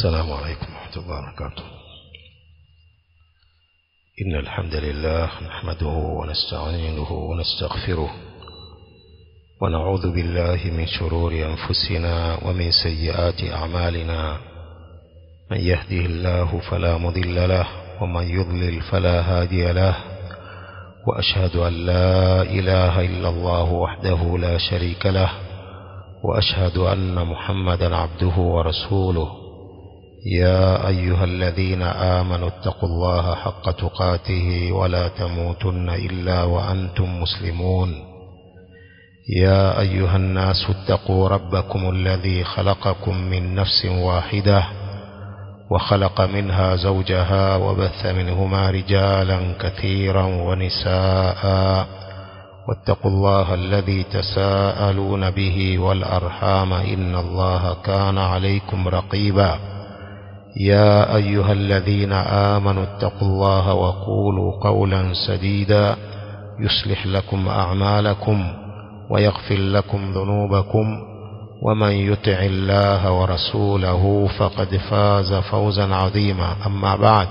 السلام عليكم ورحمة الله وبركاته. إن الحمد لله نحمده ونستعينه ونستغفره ونعوذ بالله من شرور أنفسنا ومن سيئات أعمالنا. من يهده الله فلا مضل له ومن يضلل فلا هادي له، وأشهد أن لا إله إلا الله وحده لا شريك له، وأشهد أن محمدا عبده ورسوله. يا أيها الذين آمنوا اتقوا الله حق تقاته ولا تموتن إلا وأنتم مسلمون. يا أيها الناس اتقوا ربكم الذي خلقكم من نفس واحدة وخلق منها زوجها وبث منهما رجالا كثيرا ونساء، واتقوا الله الذي تساءلون به والأرحام إن الله كان عليكم رقيبا. يا أيها الذين آمنوا اتقوا الله وقولوا قولا سديدا يصلح لكم أعمالكم ويغفر لكم ذنوبكم، ومن يطع الله ورسوله فقد فاز فوزا عظيما. أما بعد،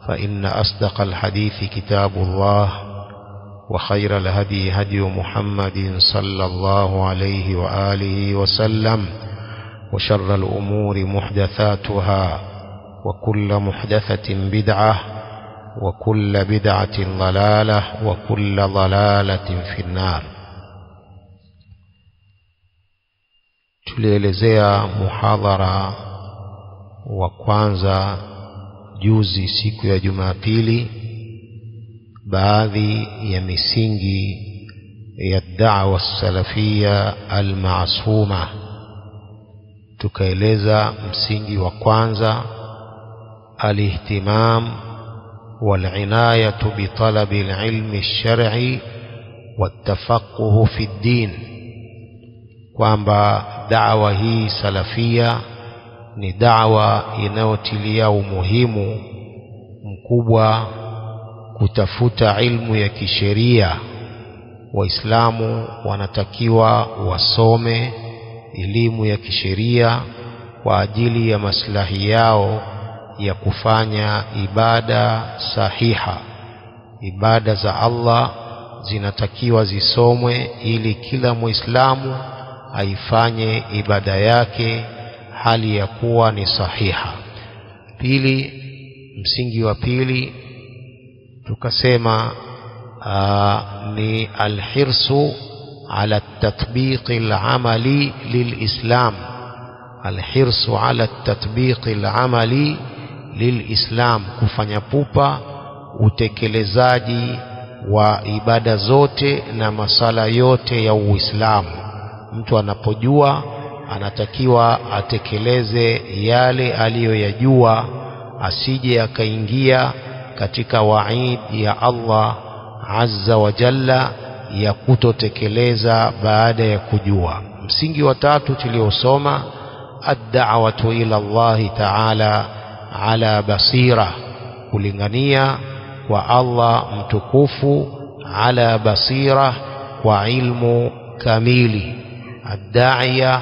فإن أصدق الحديث كتاب الله، وخير الهدي هدي محمد صلى الله عليه وآله وسلم، وشر الأمور محدثاتها، وكل محدثة بدعة، وكل بدعة ضلالة، وكل ضلالة في النار. Tulielezea muhadhara wa kwanza juzi siku ya Jumapili baadhi ya misingi ya da'wa salafia al-ma'suma. Tukaeleza msingi wa kwanza, al-ihtimam wal-inayatu bi talabi al-ilmi ash-shar'i wat-tafaqquh fi ad-din, kwamba da'wa hii salafia ni da'wa inayotilia umuhimu mkubwa kutafuta ilmu ya kisheria. Waislamu wanatakiwa wasome elimu ya kisheria kwa ajili ya maslahi yao ya kufanya ibada sahiha. Ibada za Allah zinatakiwa zisomwe ili kila Muislamu aifanye ibada yake hali ya kuwa ni sahiha. Pili, msingi wa pili tukasema ni alhirsu ala tatbiqi al-amali lilislam. Alhirsu ala tatbiqi al-amali lilislam, kufanya pupa utekelezaji wa ibada zote na masala yote ya Uislamu. Mtu anapojua anatakiwa atekeleze yale aliyoyajua, asije akaingia katika waid ya Allah azza wa jalla ya kutotekeleza baada ya kujua. Msingi wa tatu tuliosoma, ad-da'watu ila Allah ta'ala ala basira, kulingania kwa Allah mtukufu ala basira, kwa ilmu kamili. Ad-da'iya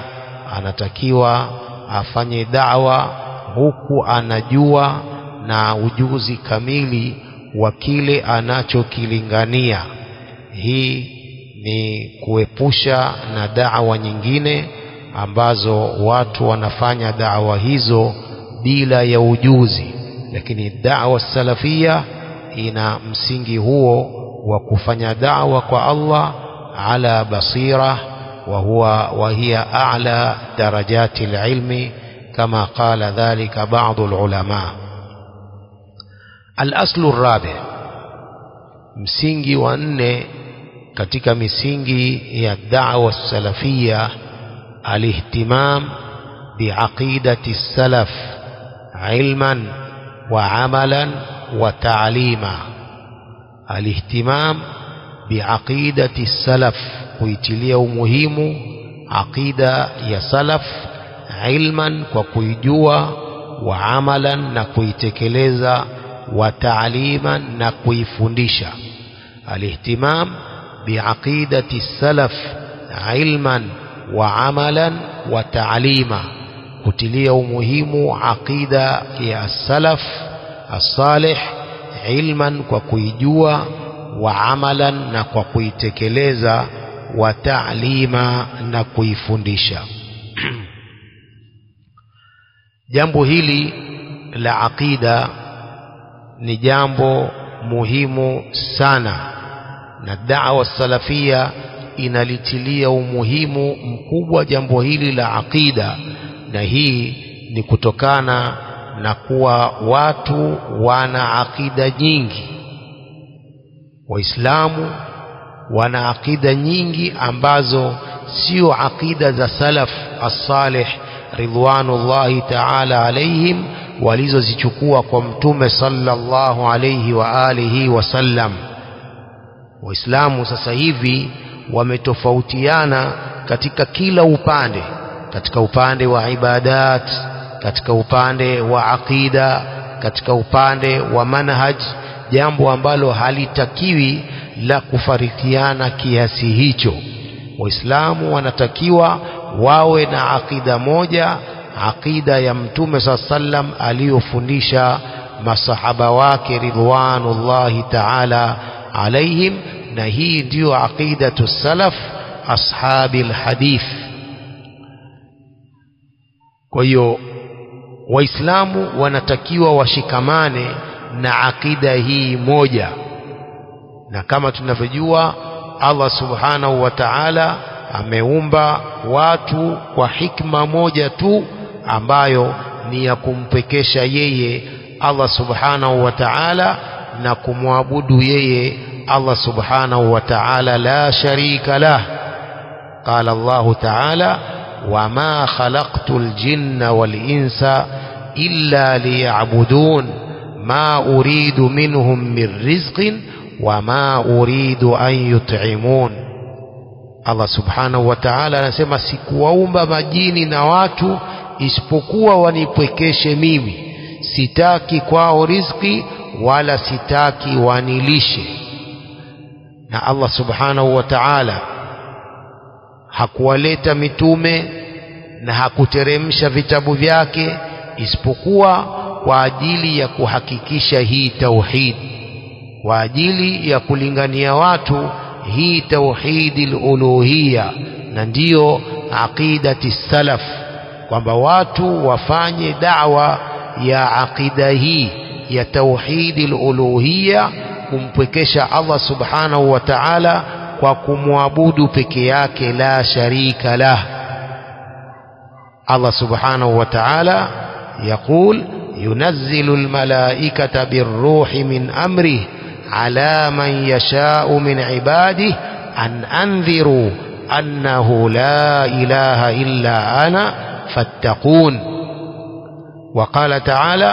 anatakiwa afanye da'wa huku anajua na ujuzi kamili wa kile anachokilingania. Hii ni kuepusha na da'wa nyingine ambazo watu wanafanya da'wa hizo bila ya ujuzi, lakini da'wa salafia ina msingi huo wa kufanya da'wa kwa Allah ala basira, وهي أعلى درجات العلم كما قال ذلك بعض العلماء. الأصل الرابع، msingi wa nne katika misingi ya da'wa salafia, alihtimam biaqidati salaf ilman wa amalan wa ta'lima. Alihtimam biaqidati salaf, kuitilia umuhimu aqida ya salaf, ilman kwa kuijua, wa amalan na kuitekeleza, wa ta'liman na kuifundisha. Alihtimam biaqidati salaf ilman wa amalan wa ta'lima, kutilia umuhimu aqida ya salaf as-salih, ilman kwa kuijua, wa amalan na kwa kuitekeleza, wa ta'lima na kuifundisha. Jambo hili la aqida ni jambo muhimu sana, na da'wa salafia inalitilia umuhimu mkubwa jambo hili la aqida, na hii ni kutokana na kuwa watu wana aqida nyingi. Waislamu wana aqida nyingi ambazo sio aqida za salaf as-salih ridwanullahi ta'ala alayhim walizozichukua kwa Mtume sallallahu alayhi wa alihi wasallam. Waislamu sasa hivi wametofautiana katika kila upande, katika upande wa ibadat, katika upande wa aqida, katika upande wa manhaj, jambo ambalo halitakiwi la kufarikiana kiasi hicho. Waislamu wanatakiwa wawe na aqida moja, aqida ya Mtume sallam aliyofundisha masahaba wake ridwanullahi ta'ala alaihim, na hii ndiyo aqidatu salaf ashabil hadith. Kwa hiyo Waislamu wanatakiwa washikamane na aqida hii moja, na kama tunavyojua Allah subhanahu wa ta'ala ameumba watu kwa hikma moja tu, ambayo ni ya kumpekesha yeye Allah subhanahu wa ta'ala na kumwabudu yeye Allah subhanahu wa ta'ala la sharika lah. Qala Allah ta'ala wama khalaqtul jinna wal insa illa liya'budun ma uridu minhum min rizqin wama uridu an yut'imun. Allah subhanahu wa ta'ala anasema sikuwaumba majini na watu isipokuwa wanipwekeshe mimi, sitaki kwao riziki wala sitaki wanilishe. Na Allah subhanahu wa ta'ala hakuwaleta mitume na hakuteremsha vitabu vyake isipokuwa kwa ajili ya kuhakikisha hii tauhid, kwa ajili ya kulingania watu hii tauhidil uluhiyya, na ndiyo aqidati salaf, kwamba watu wafanye da'wa ya aqida hii ya tauhidil uluhiyya, kumpwekesha Allah subhanahu wa ta'ala kwa kumwabudu peke yake la sharika lah. Allah subhanahu wa ta'ala yaqul yunazzilu almalaikata birruhi min amrihi ala man yasha'u min ibadihi an anziru annahu la ilaha illa ana fattaqun. Wa qala ta'ala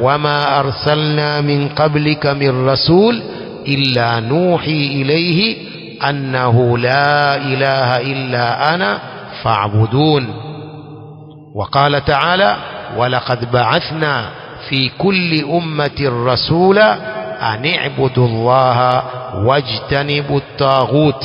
wama arsalna min qablika min rasul illa nuhi ilayhi annahu la ilaha illa ana fa'budun. Wa qala ta'ala walaqad ba'athna fi kulli ummatin rasula an i'budu Allaha wajtanibu at-taghut.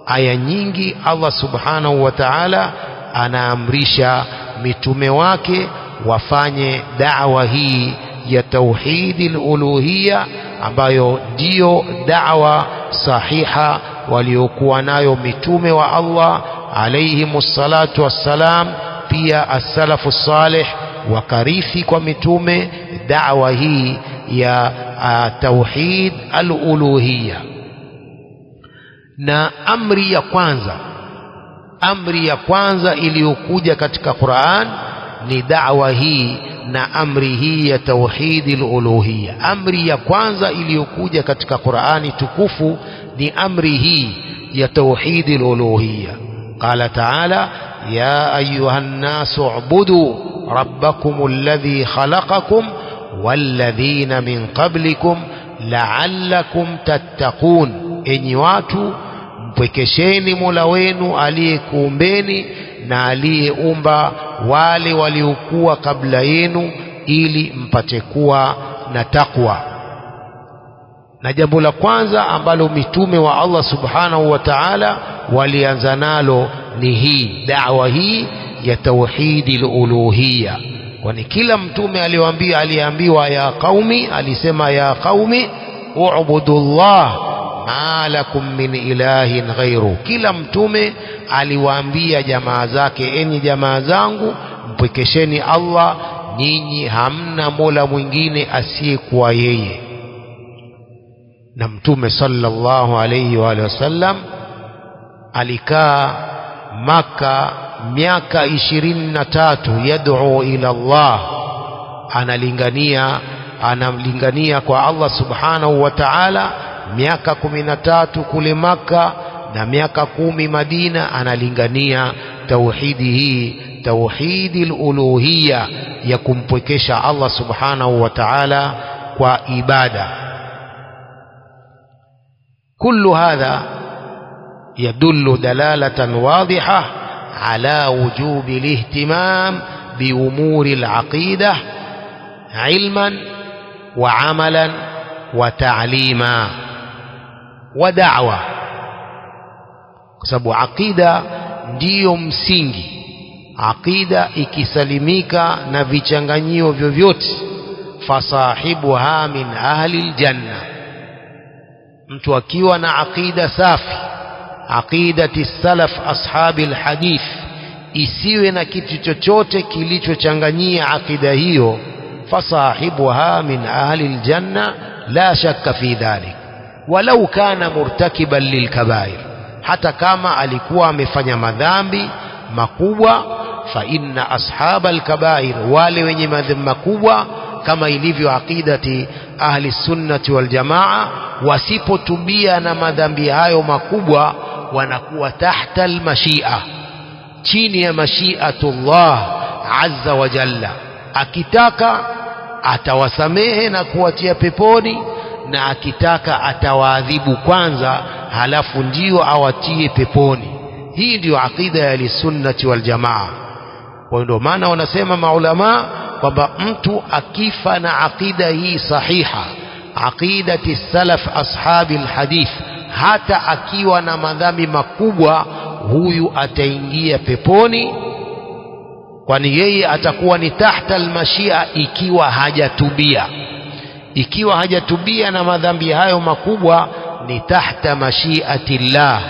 Aya nyingi Allah subhanahu wa ta'ala anaamrisha mitume wake wafanye da'wa hii ya tauhidil uluhiyya, ambayo ndiyo da'wa sahiha waliokuwa nayo mitume wa Allah alayhimus salatu wassalam. Pia as-salafu salih wakarithi kwa mitume da'wa hii ya tauhid al-uluhiyya. Na amri ya kwanza iliyokuja katika Qur'an ni da'wa hii na amri hii ya tauhidil uluhiyya. Amri ya kwanza iliyokuja katika Qur'ani tukufu ni amri hii ya tauhidil uluhiyya. Qala ta'ala ya ayyuhan nasu ubudu rabbakumul ladhi khalaqakum walladhina min qablikum la'allakum tattaqun. Enyi watu, mpwekesheni Mola wenu aliyekuumbeni na aliyeumba wale waliokuwa kabla yenu ili mpate kuwa na takwa. Na jambo la kwanza ambalo mitume wa Allah subhanahu wa ta'ala walianza nalo ni hii da'wa hii ya tauhidi al-uluhiyya. Kwani kila mtume aliambiwa ya qaumi, alisema ya qaumi u'budullah ma lakum min ilahin ghairu. Kila mtume aliwaambia jamaa zake, enyi jamaa zangu, mpwekesheni Allah, nyinyi hamna mola mwingine asiyekuwa yeye. Na mtume sallallahu alayhi wa sallam alikaa Maka miaka 23 yad'u ila Allah, analingania kwa Allah subhanahu wa ta'ala. Miaka 13 kule Maka na miaka 10 Madina, analingania tauhidi hii, tauhidi al-uluhiyya, ya kumpwekesha Allah subhanahu wa ta'ala kwa ibada. Kullu hadha يدل دلالة واضحة على وجوب الاهتمام بأمور العقيدة علما وعملا وتعليما ودعوة. كسبوا عقيدة ndiyo msingi. Aqida ikisalimika na vichanganyio vyovyote, fasahibuha min ahli aljanna. Mtu akiwa na aqida safi, aqidati salaf ashabi alhadith, isiwe na kitu chochote kilichochanganyia aqida hiyo, fasahibuha min ahli aljanna la shakka fi dhalik, walau kana murtakiban lilkabair, hata kama alikuwa amefanya madhambi makubwa. Fa inna ashab alkabair, wale wenye madhambi makubwa, kama ilivyo aqidati ahli sunnati wal jamaa, wasipotubia na madhambi hayo makubwa, wanakuwa tahta almashia, chini ya mashiatullah azza wa jalla. Akitaka atawasamehe na kuwatia peponi, na akitaka atawaadhibu kwanza, halafu ndio awatie peponi. Hii ndio aqida ya sunnati wal jamaa. Kwa ndio maana wanasema maulama kwamba mtu akifa na aqida hii sahiha, aqidati salaf ashabi alhadith, hata akiwa na madhambi makubwa, huyu ataingia peponi, kwani yeye atakuwa ni tahta almashia ikiwa hajatubia. Ikiwa hajatubia na madhambi hayo makubwa, ni tahta mashiatillah.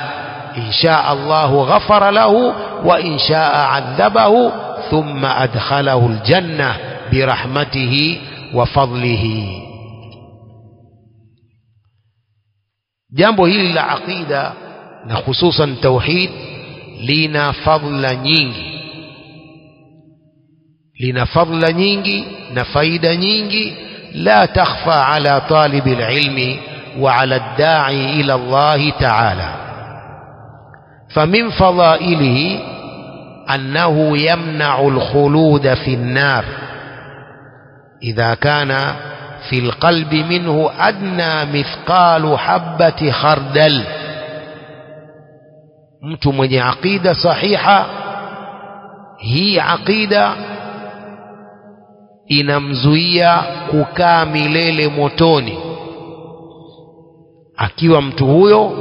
insha Allahu ghafara lahu wa insha adhabahu thumma adkhalahu aljanna birahmatihi wa fadlihi. Jambo hili la aqida na hususan tauhid lina fadla nyingi, lina fadla nyingi na faida nyingi, la takhfa ala talibi alilmi wa ala ad-da'i ila Allah ta'ala. فمن فضائله أنه يمنع الخلود في النار إذا كان في القلب منه أدنى مثقال حبة خردل. mtu mwenye aqida sahiha, hii aqida inamzuia kukaa milele motoni. Akiwa mtu huyo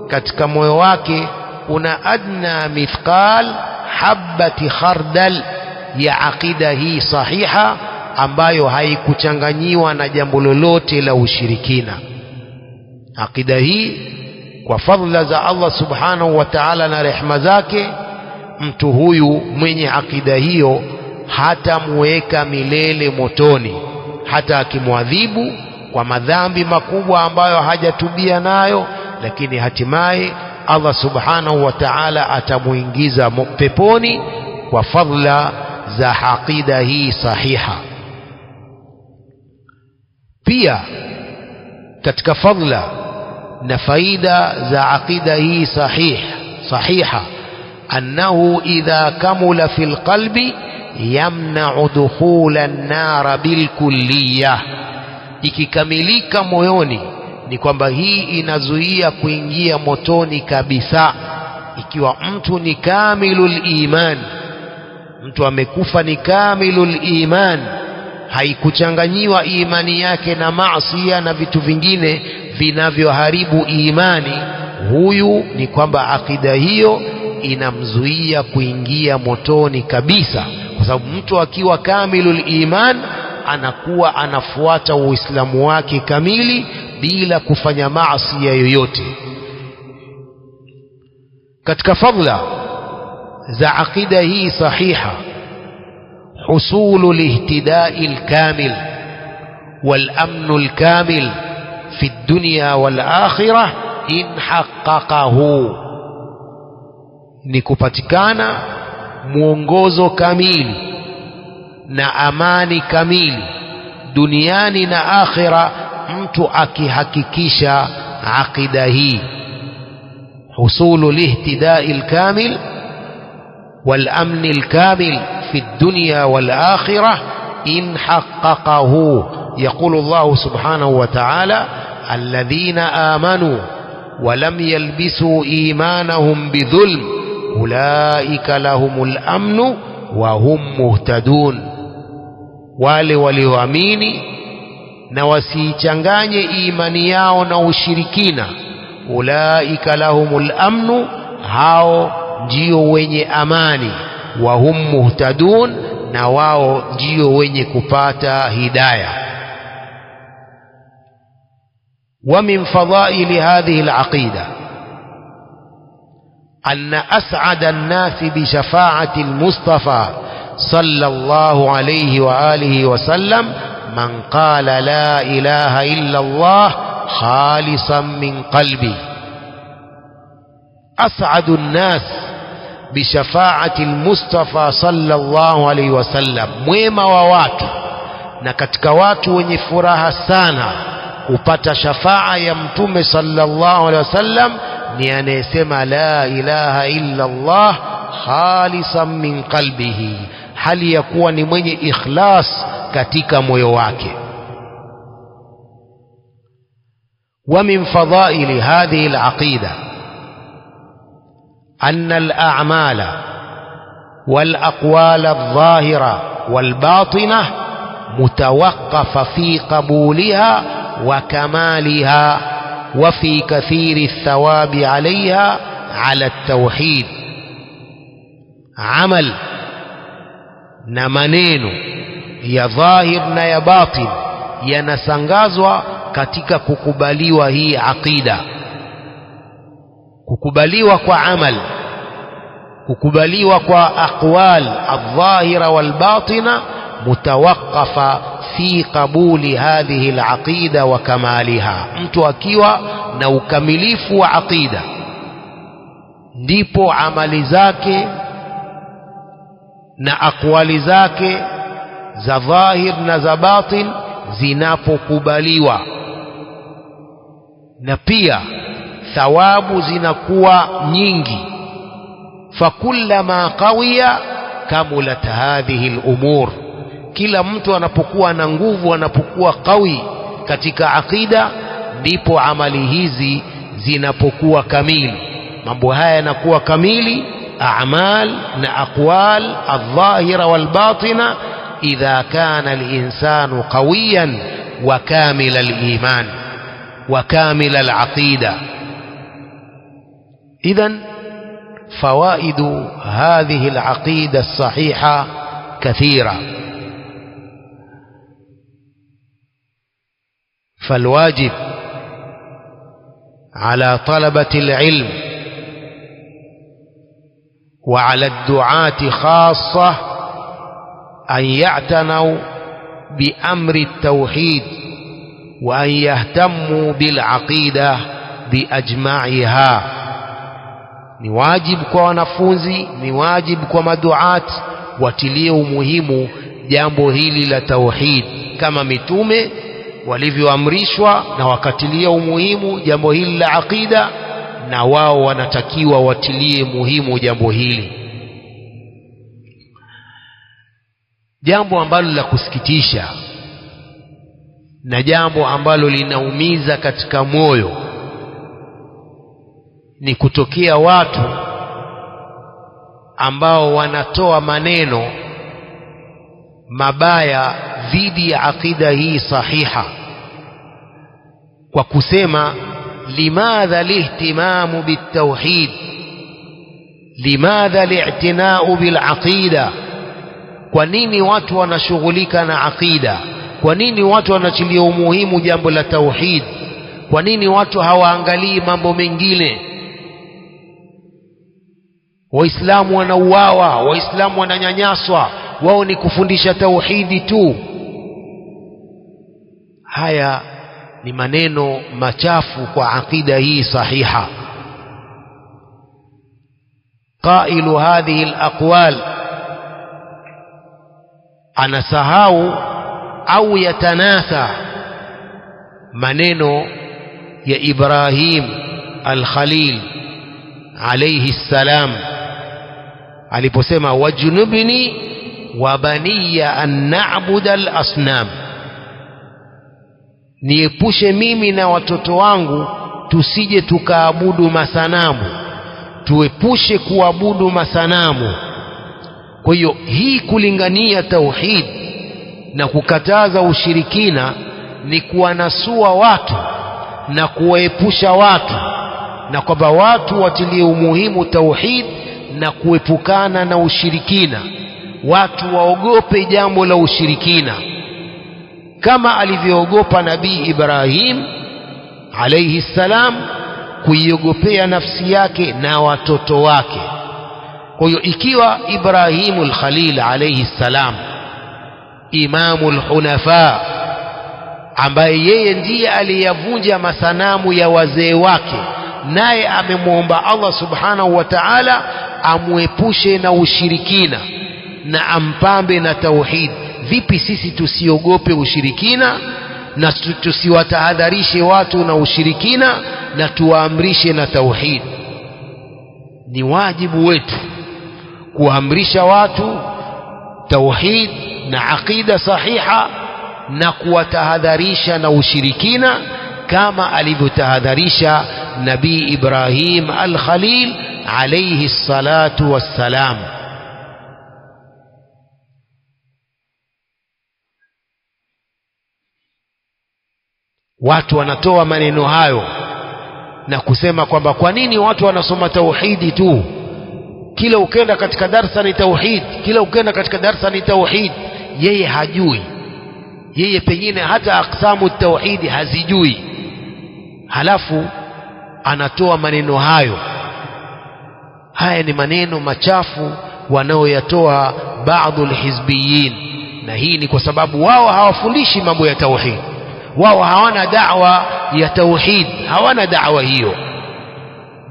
katika moyo wake kuna adna mithqal habati khardal ya aqida hii sahiha, ambayo haikuchanganyiwa na jambo lolote la ushirikina. Aqida hii kwa fadhila za Allah subhanahu wa ta'ala na rehema zake, mtu huyu mwenye aqida hiyo hatamuweka milele motoni, hata akimwadhibu kwa madhambi makubwa ambayo hajatubia nayo, lakini hatimaye Allah subhanahu wa ta'ala atamuingiza peponi kwa fadhila za aqida hii sahiha. Pia katika fadhila na faida za aqida hii sahiha, annahu idha kamula fil qalbi yamna'u dukhula an-nar bilkulliyah. Ikikamilika moyoni ni kwamba hii inazuia kuingia motoni kabisa. Ikiwa mtu ni kamilul iman, mtu amekufa ni kamilul iman, haikuchanganyiwa imani yake na maasi na vitu vingine vinavyoharibu imani, huyu ni kwamba akida hiyo inamzuia kuingia motoni kabisa, kwa sababu mtu akiwa kamilul iman anakuwa anafuata uislamu wake kamili bila kufanya maasi yoyote. katika fadla za aqida hii sahiha حصول الاهتداء الكامل والأمن الكامل في الدنيا والآخرة إن حققه نكوباتيكانا mwongozo kamili na amani kamili duniani na akhira mtu akihakikisha aqida hii حصول الاهتداء الكامل والأمن الكامل في الدنيا والآخرة إن حققه. يقول الله سبحانه وتعالى الذين آمنوا ولم يلبسوا إيمانهم بظلم أولئك لهم الأمن وهم مهتدون. wale walioamini na wasichanganye imani yao na ushirikina, ulaika lahumul amnu, hao ndio wenye amani, wa hum muhtadun, na wao ndio wenye kupata hidayah. wa min fadaili hadhihi al-aqida anna as'ada an-nas bi shafa'ati al-Mustafa sallallahu alayhi wa alihi wa sallam man qala la ilaha illa Allah khalisan min qalbi. as'adu an-nas bishafaati al-Mustafa sallallahu alayhi wasallam, mwema wa watu na katika watu wenye furaha sana kupata shafaa ya mtume sallallahu alayhi wasallam ni anayesema la ilaha illa Allah khalisan min qalbihi, hali ya kuwa ni mwenye ikhlas katika moyo wake. wa min fadaili hadhihi al-aqida أن الأعمال والأقوال الظاهرة والباطنة متوقف في قبولها وكمالها وفي كثير الثواب عليها على التوحيد. عمل نمانين يا ظاهر نيا باطن ينسنغازوا katika kukubaliwa hii aqida. kukubaliwa kwa amal, kukubaliwa kwa aqwal adh-dhahira wal-batina mutawaqqafa fi qabuli hadhihi al-aqida wa kamaliha. mtu akiwa na ukamilifu wa aqida ndipo amali zake na aqwali zake za dhahir na za batin zinapokubaliwa, na pia thawabu zinakuwa nyingi. fakullama qawiya kamulat hadhihi al-umur, kila mtu anapokuwa na nguvu, anapokuwa qawi katika aqida, ndipo amali hizi zinapokuwa kamili. mambo haya yanakuwa kamili, a'mal na aqwal adh-dhahira wal-batina, idha kana al-insanu qawiyan wa kamila al-iman wa kamila al-aqida. إذن فوائد هذه العقيدة الصحيحة كثيرة، فالواجب على طلبة العلم وعلى الدعاة خاصة أن يعتنوا بأمر التوحيد وأن يهتموا بالعقيدة بأجمعها. ni wajibu kwa wanafunzi, ni wajibu kwa maduat watilie umuhimu jambo hili la tauhid kama mitume walivyoamrishwa, na wakatilia umuhimu jambo hili la aqida, na wao wanatakiwa watilie muhimu jambo hili. jambo ambalo la kusikitisha na jambo ambalo linaumiza katika moyo ni kutokea watu ambao wanatoa maneno mabaya dhidi ya aqida hii sahiha kwa kusema limadha lihtimamu bitauhid limadha li'tina'u bil aqida, kwa nini watu wanashughulika na aqida? Kwa nini watu wanachilia umuhimu jambo la tauhid? Kwa nini watu hawaangalii mambo mengine? Waislamu wanauawa, waislamu wananyanyaswa, wao ni kufundisha tauhidi tu. Haya ni maneno machafu kwa aqida hii sahiha. Qailu hadhihi alaqwal anasahau au yatanasa maneno ya Ibrahim al-Khalil alayhi salam aliposema wajnubni wa baniya an na'budu al-asnam, niepushe mimi na watoto wangu tusije tukaabudu masanamu, tuepushe kuabudu masanamu. Kwa hiyo hii kulingania tauhid na kukataza ushirikina ni kuwanasua watu na kuwaepusha watu, na kwamba watu watilie umuhimu tauhid na kuepukana na ushirikina. Watu waogope jambo la ushirikina kama alivyoogopa Nabii Ibrahim alayhi salam kuiogopea nafsi yake na watoto wake. Kwa hiyo ikiwa Ibrahimul Khalil alayhi salam, imamul hunafa, ambaye yeye ndiye aliyavunja masanamu ya wazee wake, naye amemwomba Allah subhanahu wa ta'ala amuepushe na ushirikina na ampambe na tauhid, vipi sisi tusiogope ushirikina na tusiwatahadharishe watu na ushirikina na tuwaamrishe na tauhid? Ni wajibu wetu kuamrisha watu tauhid na aqida sahiha na kuwatahadharisha na ushirikina kama alivyotahadharisha Nabii Ibrahim al-Khalil alayhi salatu wassalam. Watu wanatoa maneno hayo na kusema kwamba kwa nini watu wanasoma tauhidi tu, kila ukenda katika darsa ni tauhid, kila ukenda katika darsa ni tauhid. Yeye hajui, yeye pengine hata aqsamu tauhidi hazijui, halafu anatoa maneno hayo. Haya ni maneno machafu wanaoyatoa baadhi alhizbiyin, na hii ni kwa sababu wao hawafundishi mambo ya tauhid. Wao hawana da'wa ya tauhid, hawana da'wa hiyo.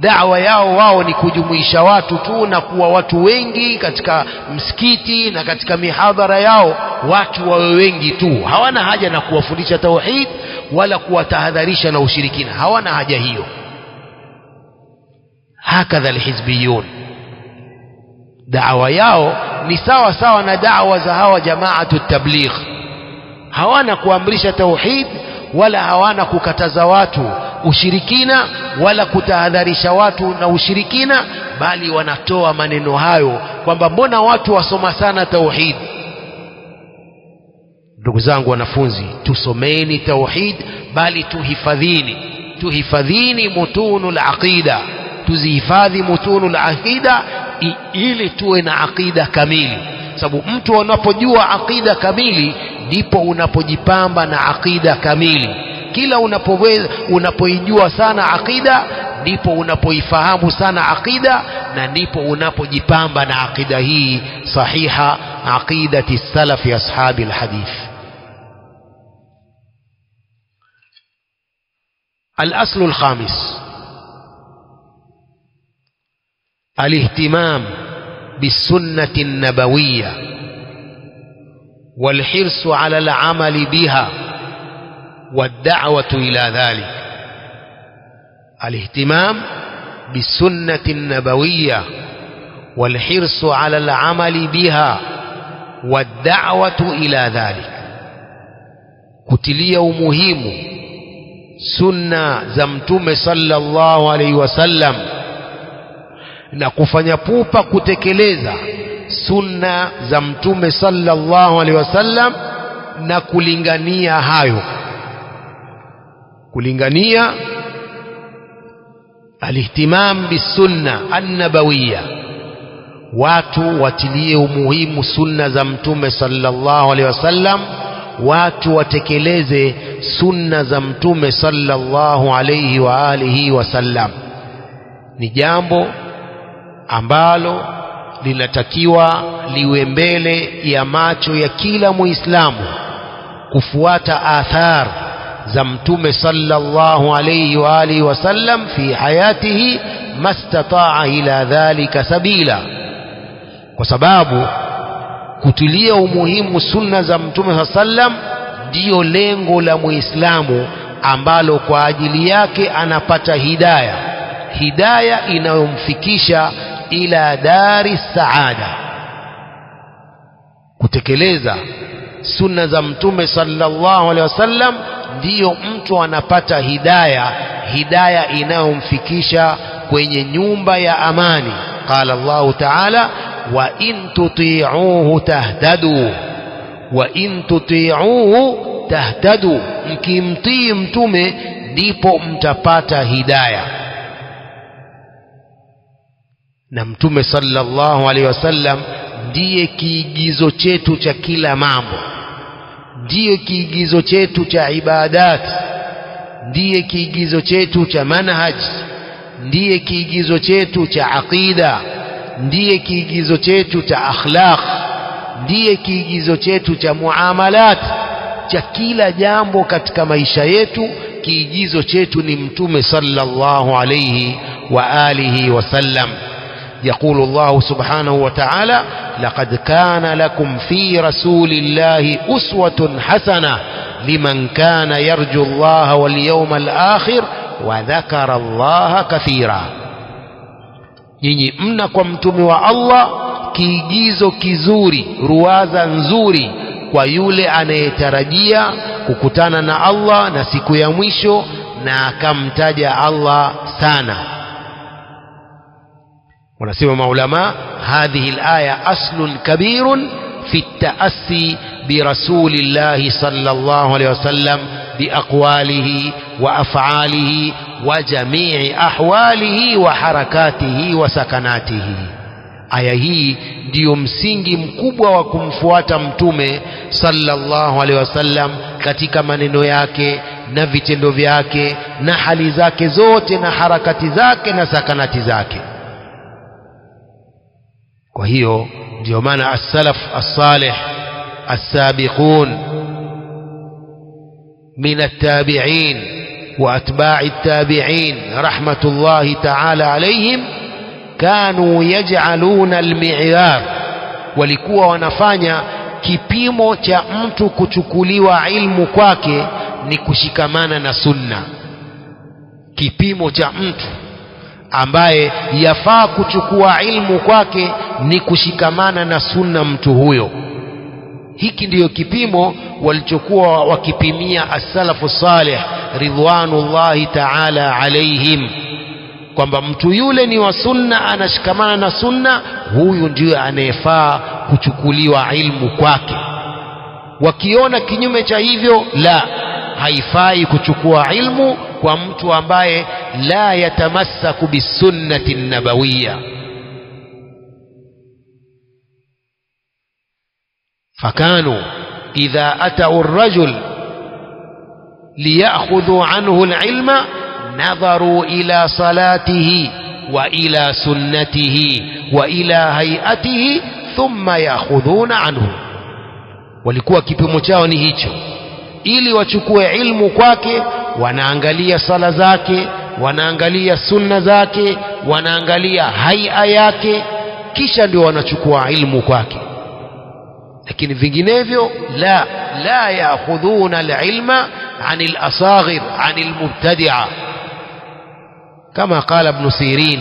Da'wa yao wao ni kujumuisha watu tu na kuwa watu wengi katika msikiti na katika mihadhara yao watu wawe wengi tu. Hawana haja na kuwafundisha tauhid wala kuwatahadharisha na ushirikina, hawana haja hiyo. Hakadha alhizbiyun, da'wa yao ni sawa sawa na da'wa za hawa jamaatu tabligh. Hawana kuamrisha tauhid wala hawana kukataza watu ushirikina wala kutahadharisha watu na ushirikina, bali wanatoa maneno hayo kwamba mbona watu wasoma sana tauhid. Ndugu zangu wanafunzi, tusomeni tauhid, bali tuhifadhini mutunul aqida, tuzihifadhi mutunul aqida ili tuwe na aqida kamili, sababu mtu unapojua aqida kamili ndipo unapojipamba na aqida kamili. Kila unapoijua sana aqida ndipo unapoifahamu sana aqida, na ndipo unapojipamba na aqida hii sahiha, aqidati salafi ashabi alhadith. الأصل الخامس الاهتمام بالسنة النبوية والحرص على العمل بها والدعوة إلى ذلك. الاهتمام بالسنة النبوية والحرص على العمل بها والدعوة إلى ذلك، kutilia umuhimu sunna za Mtume sallallahu alaihi wasallam na kufanya pupa kutekeleza sunna za Mtume sallallahu alaihi wasallam na kulingania hayo, kulingania alihtimam bisunna annabawiyya, watu watilie umuhimu sunna za mtume sallallahu alaihi wasallam, watu watekeleze sunna za mtume sallallahu alaihi wa alihi wasallam. Ni jambo ambalo linatakiwa liwe mbele ya macho ya kila Muislamu, kufuata athar za mtume sallallahu alaihi wa alihi wasallam fi hayatihi mastataa ila dhalika sabila, kwa sababu kutilia umuhimu sunna za mtume sallallahu alaihi wasallam ndiyo lengo la Muislamu ambalo kwa ajili yake anapata hidayah inayomfikisha ila dari saada. Kutekeleza sunna za mtume sallallahu alaihi wasallam ndiyo mtu anapata hidayah inayomfikisha kwenye nyumba ya amani. Qala Allahu ta'ala, wa in tuti'uhu tahtadu, wa in tuti'uhu tahtadu, mkimtii mtume ndipo mtapata hidayah. Na mtume sallallahu alaihi wasallam ndiye kiigizo chetu cha kila mambo, ndiye kiigizo chetu cha ibadat, ndiye kiigizo chetu cha manhaj, ndiye kiigizo chetu cha aqida, ndiye kiigizo chetu cha akhlaq, ndiye kiigizo chetu cha muamalat, cha kila jambo katika maisha yetu. Kiigizo chetu ni mtume sallallahu alayhi wa alihi wasallam. يقول الله سبحانه وتعالى: لقد كان لكم في رسول الله أسوة حسنة لمن كان يرجو الله واليوم الآخر وذكر الله كثيرا. nyinyi mna kwa mtume wa Allah kiigizo kizuri, ruwaza nzuri kwa yule anayetarajia kukutana na Allah na siku ya mwisho na akamtaja Allah sana. ونسمع maulama, hadhihi alaya aslun kabirun fi at-ta'assi bi rasulillahi sallallahu alayhi wasallam bi aqwalihi wa af'alihi wa jami'i ahwalihi wa harakatihi wa sakanatihi. Aya hii ndiyo msingi mkubwa wa kumfuata mtume sallallahu alayhi wasallam katika maneno yake na vitendo vyake na hali zake zote na harakati zake na sakanati zake. Kwa hiyo ndio maana as-salaf as-salih as-sabiqun min at-tabi'in wa atba'i at-tabi'in rahmatullahi ta'ala alayhim kanu yaj'aluna al-mi'yar, walikuwa wanafanya kipimo cha mtu kuchukuliwa ilmu kwake ni kushikamana na sunna. Kipimo cha mtu ambaye yafaa kuchukua ilmu kwake ni kushikamana na sunna mtu huyo. Hiki ndiyo kipimo walichokuwa wakipimia as-salafu salih ridwanullahi ta'ala alaihim, kwamba mtu yule ni wa sunna, anashikamana na sunna, huyu ndiyo anayefaa kuchukuliwa ilmu kwake. Wakiona kinyume cha hivyo, la, haifai kuchukua ilmu kwa mtu ambaye la yatamassaku bisunnati nabawiyya. fakanu idha atau ar-rajul liyakhudhu anhu al-ilma nadharu ila salatihi wa ila sunnatihi wa ila hayatihi thumma ya'khudhuna anhu. Walikuwa kipimo chao ni hicho, ili wachukue ilmu kwake wanaangalia sala zake, wanaangalia sunna zake, wanaangalia haia yake, kisha ndio wanachukua ilmu kwake. Lakini vinginevyo la ya'khudhuna al-ilma 'anil asaghir 'anil mubtadi'a, kama qala ibn Sirin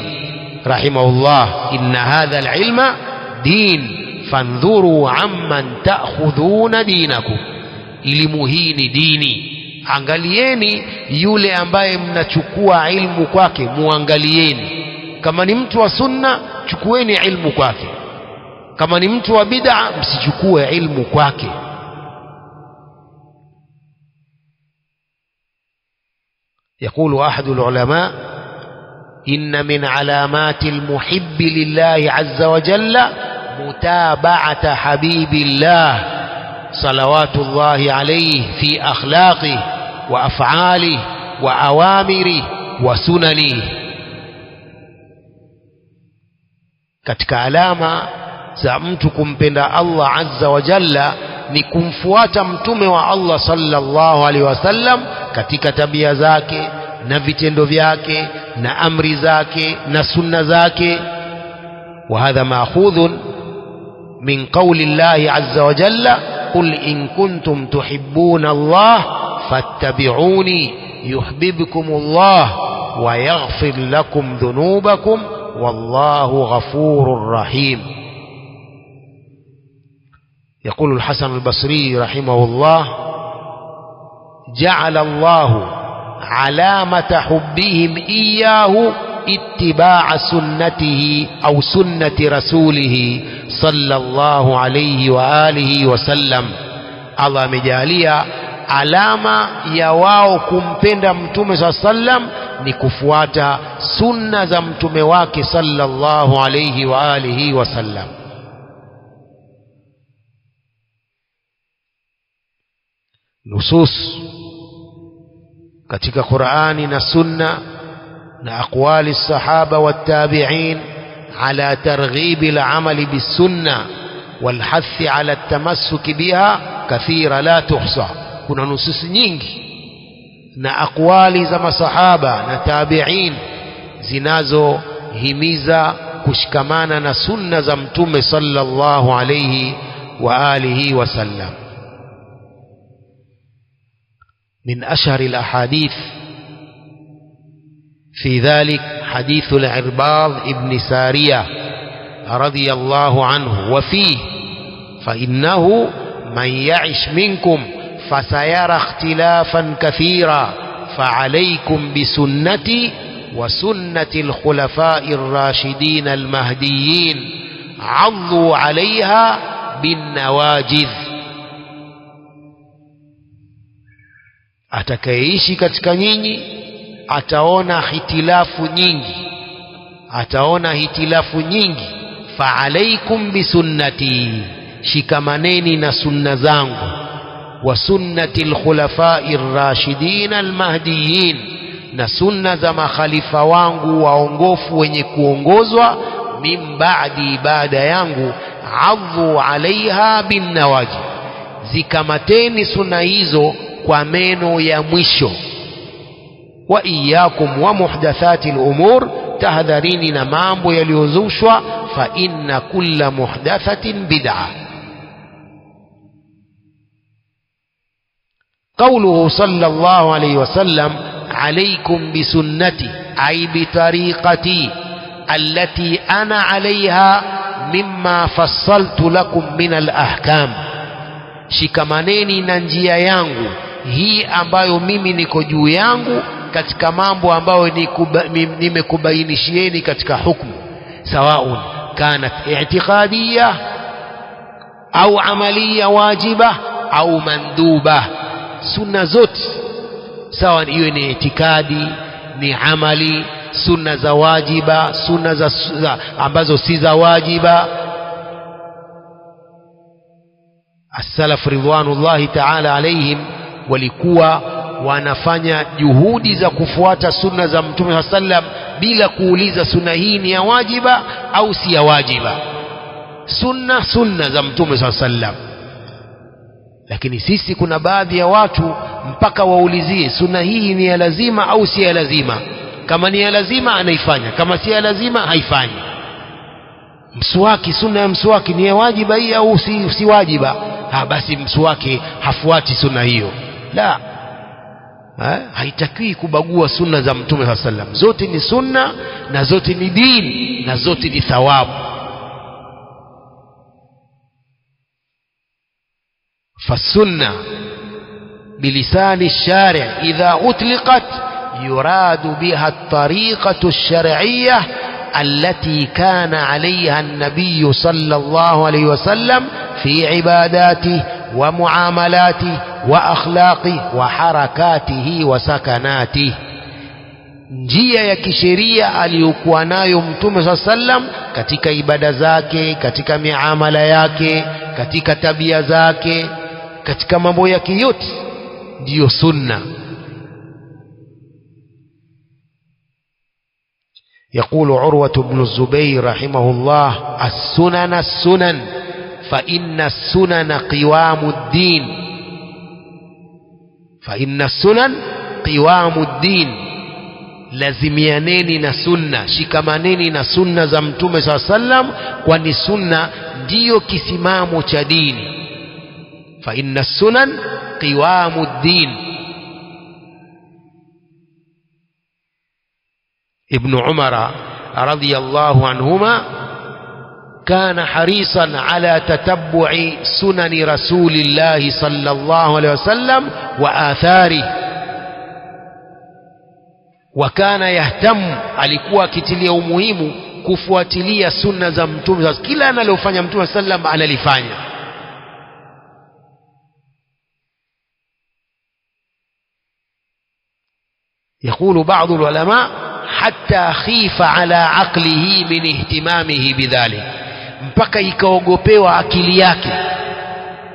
rahimahullah: inna hadha al-ilma din fandhuru amman ta'khudhuna dinakum. Elimu hii ni dini, angalieni yule ambaye mnachukua ilmu kwake, muangalieni. Kama ni mtu wa sunna, chukueni ilmu kwake. Kama ni mtu wa bid'a, msichukue ilmu kwake. يقول أحد العلماء: إن من علامات المحب لله عز وجل متابعة حبيب الله صلوات الله عليه في أخلاقه وأفعاله وأوامره وسننه. katika alama za mtu kumpenda Allah azza wa jalla ni kumfuata mtume wa Allah sallallahu alaihi wasallam katika tabia zake na vitendo vyake na amri zake na sunna zake. wa hadha ma'khudhun min qawli Allah azza wa jalla qul in kuntum tuhibbuna Allah fattabi'uni yuhibbukum Allah wa yaghfir lakum dhunubakum wallahu ghafurur rahim. يقول الحسن البصري رحمه الله جعل الله علامة حبهم إياه اتباع سنته أو سنة رسوله صلى الله عليه وآله وسلم. الله مجاليا alama ya wao kumpenda mtume sallam ni kufuata sunna za mtume wake sallallahu alayhi wa alihi wasallam. nusus katika Qur'ani na sunna na aqwali sahaba wa tabi'in ala targhib al-amal bis-sunnah wal hath ala at-tamassuk biha kathira la tuhsa. kuna nusus nyingi na aqwali za masahaba na tabi'in zinazohimiza kushikamana na sunna za mtume sallallahu alayhi wa alihi wasallam. من أشهر الأحاديث في ذلك حديث العرباض ابن سارية رضي الله عنه وفيه فإنه من يعش منكم فسيرى اختلافا كثيرا فعليكم بسنتي وسنة الخلفاء الراشدين المهديين عضوا عليها بالنواجذ. atakayeishi katika nyinyi ataona hitilafu nyingi, fa alaikum bisunnati, shikamaneni na sunna zangu, wa sunnati alkhulafai rashidin almahdiyin, na sunna za makhalifa wangu waongofu wenye kuongozwa, min ba'di, baada yangu, adhu alaiha bin nawaji, zikamateni sunna hizo kwa meno ya mwisho. wa iyyakum wa muhdathati al-umur, tahadharini na mambo yaliyozushwa, fa inna kulla muhdathatin bid'a. qawluhu sallallahu alayhi wasallam alaykum bisunnati ay bitariqati allati ana alayha mimma fassaltu lakum min al-ahkam, shikamaneni na njia yangu hii ambayo mimi niko juu yangu katika mambo ambayo nimekubainishieni katika hukumu, sawaun kanat i'tiqadiyya au amaliya wajiba au manduba. sunna zote sawa, iwe ni itikadi, ni amali, sunna za wajiba, sunna za ambazo si za wajiba. As-salaf ridwanullahi ta'ala alayhim walikuwa wanafanya juhudi za kufuata sunna za mtume sallam bila kuuliza sunna hii ni ya wajiba au si ya wajiba. sunna za mtume sallam. Lakini sisi kuna baadhi ya watu mpaka waulizie sunna hii ni ya lazima au si ya lazima. Kama ni ya lazima anaifanya, kama si ya lazima haifanyi. Mswaki, sunna ya mswaki ni ya wajiba hii au si wajiba? Basi mswaki hafuati sunna hiyo. La, haitakiwi kubagua sunna za mtume sallam. Zote ni sunna na zote ni dini na zote ni thawabu. فالسنة بلسان الشارع إذا أطلقت يراد بها الطريقة الشرعية التي كان عليها النبي صلى الله عليه وسلم في عباداته ومعاملاته وأخلاقه وحركاته وسكناته. njia ya kisheria aliyokuwa nayo Mtume SAW katika ibada zake, katika miamala yake, katika tabia zake, katika mambo yake yote, ndiyo sunna. يقول عروة بن الزبير رحمه الله: السنن السنن فإن السنن قوام الدين. فإن السنن قوام الدين. lazimianeni na sunna, shikamaneni na sunna za Mtume SAW, kwani sunna ndiyo kisimamo cha dini. fa inna sunan qiwamu ddin. Ibn Umar radhiyallahu anhuma kana harisan ala tatabbu'i sunani rasulillahi sallallahu alayhi wasallam wa atharihi wa kana yahtamu, alikuwa akitilia umuhimu kufuatilia sunna za Mtume. Kila analofanya Mtume sallam analifanya. يقول بعض العلماء حتى خيف على عقله من اهتمامه بذلك, mpaka ikaogopewa akili yake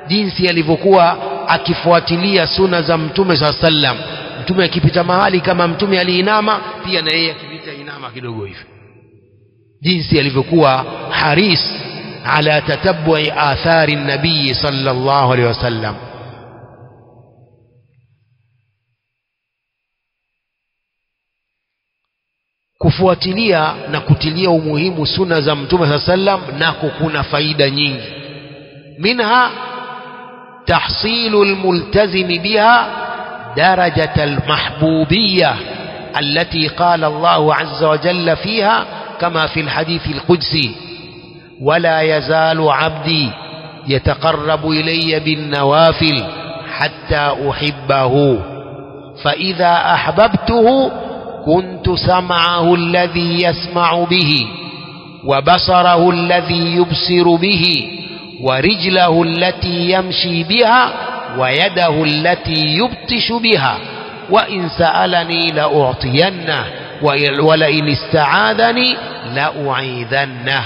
jinsi alivyokuwa akifuatilia sunna za Mtume sallam. Mtume akipita mahali, kama Mtume aliinama, pia na yeye akipita inama kidogo hivi, jinsi alivyokuwa haris ala tatabbu'i athari nabii sallallahu alaihi wasallam. Kufuatilia na kutilia umuhimu sunna za Mtume sallam nako kuna faida nyingi. Minha tahsilu almultazim biha درجة المحبوبية التي قال الله عز وجل فيها كما في الحديث القدسي: ولا يزال عبدي يتقرب إلي بالنوافل حتى أحبه فإذا أحببته كنت سمعه الذي يسمع به وبصره الذي يبصر به ورجله التي يمشي بها ويده التي يبطش بها وإن سألني لأعطينه ولئن استعاذني لأعيذنه.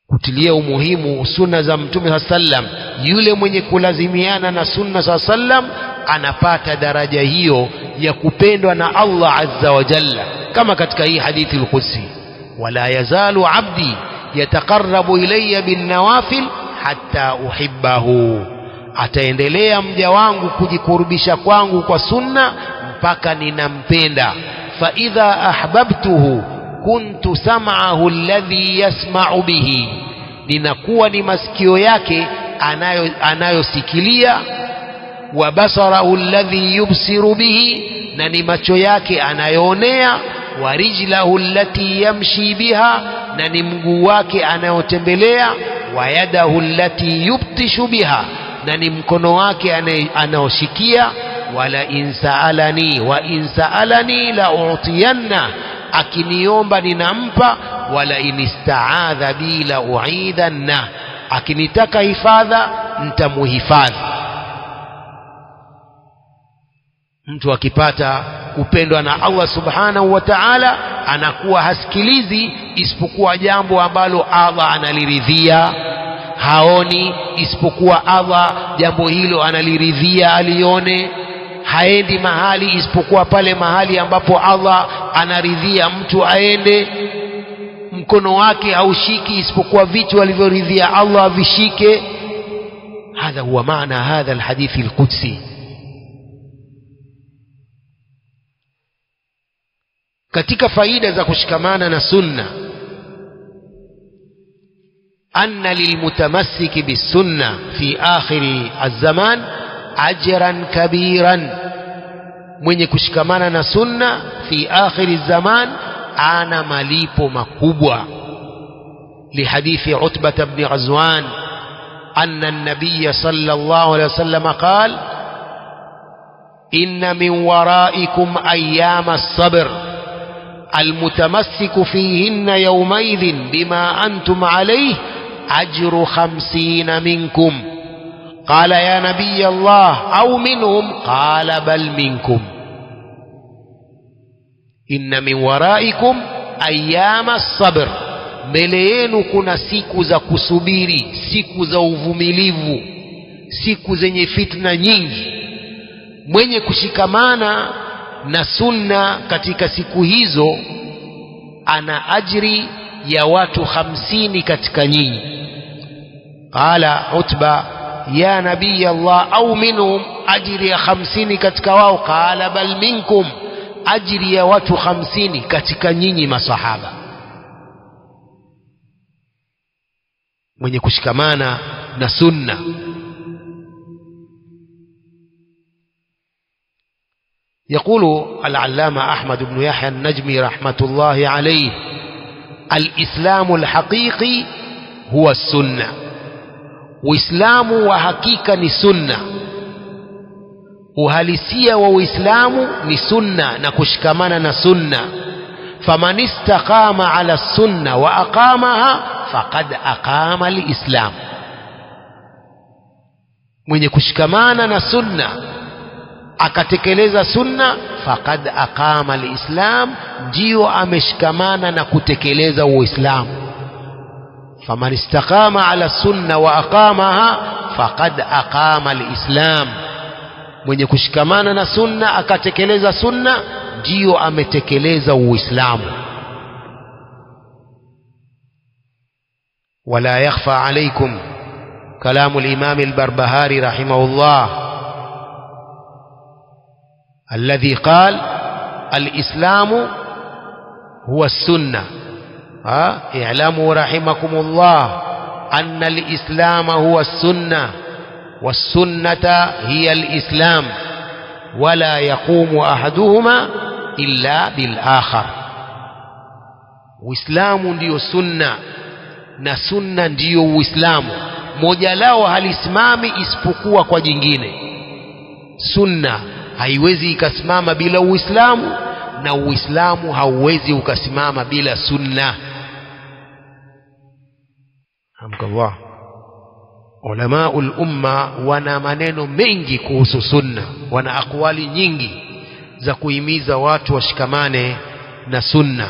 kutilia umuhimu sunna za Mtume sallam. Yule mwenye kulazimiana na sunna sallam anapata daraja hiyo ya kupendwa na Allah azza wa jalla, kama katika hii hadithi al-Qudsi: wala yazalu abdi yataqarrabu ilayya bin nawafil hatta uhibbahu, ataendelea mja wangu kujikurubisha kwangu kwa sunna mpaka ninampenda. fa idha ahbabtuhu kuntu sam'ahu alladhi yasma'u bihi, ninakuwa ni masikio yake anayosikilia. wa basarahu alladhi yubsiru bihi, na ni macho yake anayoonea. wa rijlahu allati yamshi biha, na ni mguu wake anayotembelea. wa yadahu allati yubtishu biha, na ni mkono wake anaoshikia. wala insaalani wa insaalani la u'tiyanna, akiniomba ninampa. wala inistaadha bi la u'idhanna, akinitaka hifadha nitamuhifadhi. Mtu akipata kupendwa na Allah subhanahu wa ta'ala, anakuwa hasikilizi isipokuwa jambo ambalo Allah analiridhia, haoni isipokuwa Allah jambo hilo analiridhia alione, haendi mahali isipokuwa pale mahali ambapo Allah anaridhia mtu aende, mkono wake haushiki isipokuwa vitu alivyoridhia Allah vishike. Hadha huwa maana hadha alhadithi alqudsi. Katika faida za kushikamana na sunna, anna lilmutamassiki bisunna fi akhiri az-zaman ajran kabiran, mwenye kushikamana na sunna fi akhiri az-zaman ana malipo makubwa. Lihadithi Utbah ibn Ghazwan anna an-nabiy sallallahu alayhi wasallam qala: inna min waraikum ayyam as-sabr المتمسك فيهن يومئذ بما أنتم عليه أجر 50 منكم قال يا نبي الله أو منهم قال بل منكم إن من ورائكم أيام الصبر mbele yenu kuna siku za kusubiri, siku za uvumilivu, siku zenye fitna nyingi. Mwenye kushikamana na sunna katika siku hizo ana ajri ya watu 50 katika nyinyi. Qala Utba ya nabii Allah au minhum, ajri ya 50 katika wao. Qala bal minkum, ajri ya watu 50 katika nyinyi masahaba. Mwenye kushikamana na sunna. يقول العلامة أحمد بن يحيى النجمي رحمة الله عليه: الإسلام الحقيقي هو السنة. وإسلام وحقيقة نسنة، uhalisia wa Uislamu ni sunna na kushikamana na sunna. faman istaqama ala sunna wa aqamaha faqad aqama alislam, mwenye kushikamana na sunna akatekeleza sunna, faqad aqama alislam, ndio ameshikamana na kutekeleza Uislamu. faman istaqama ala sunna wa aqamaha faqad aqama alislam, mwenye kushikamana na sunna akatekeleza sunna ndio ametekeleza Uislamu. wala yakhfa alaykum kalamu al-Imam al-Barbahari rahimahullah alladhi qala al-islamu huwa as-sunnah. i'lamu rahimakumullah anna al-islama huwa as-sunnah والسنة هي الإسلام ولا يقوم أحدهما إلا بالآخر. Uislamu ndiyo sunna na sunna ndiyo Uislamu, moja lao halisimami isipokuwa kwa jingine. Sunna haiwezi ikasimama bila Uislamu na Uislamu hauwezi ukasimama bila sunna. Hamdulillah. Ulamaul umma wana maneno mengi kuhusu sunna, wana akwali nyingi za kuhimiza watu washikamane na sunna.